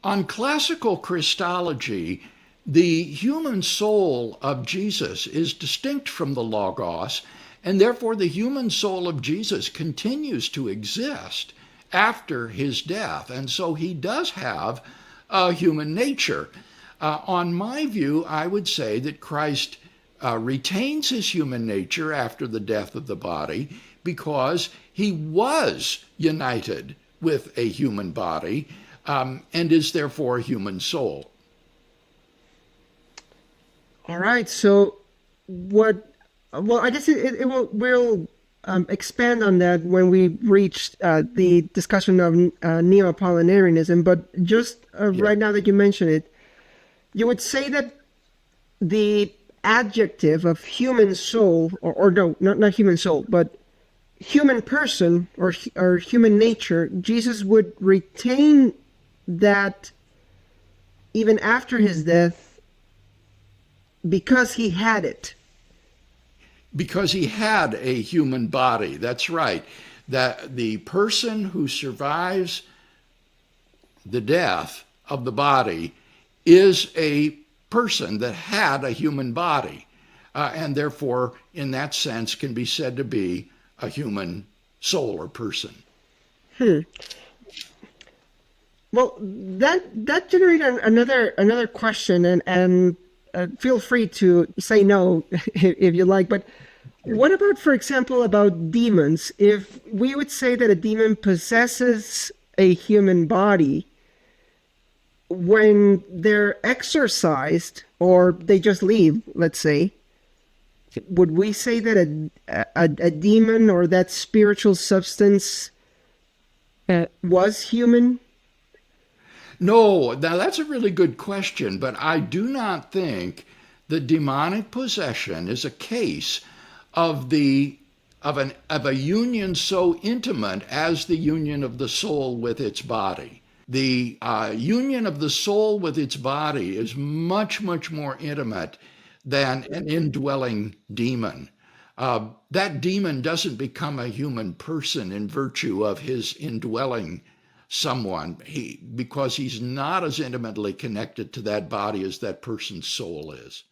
On classical Christology, the human soul of Jesus is distinct from the Logos, and therefore the human soul of Jesus continues to exist after his death. And so he does have a human nature. On my view, I would say that Christ retains his human nature after the death of the body because he was united with a human body and is therefore a human soul. All right. So what? Well, I guess it will we'll expand on that when we reach the discussion of Neo-Apollinarianism. But just Yeah. right now that you mention it, you would say that the adjective of human soul, or no, not human soul, but human person or human nature, Jesus would retain that even after his death because he had it. Because he had a human body. That's right. That the person who survives the death of the body is a person that had a human body, and therefore, in that sense, can be said to be a human soul or person. Hmm. Well, that generated another question, and feel free to say no if you like. But what about, for example, about demons? If we would say that a demon possesses a human body, when they're exorcised or they just leave, let's say, would we say that a demon or that spiritual substance was human? No, now that's a really good question, but I do not think that demonic possession is a case of the of a union so intimate as the union of the soul with its body. The union of the soul with its body is much, much more intimate than an indwelling demon. That demon doesn't become a human person in virtue of his indwelling someone because he's not as intimately connected to that body as that person's soul is.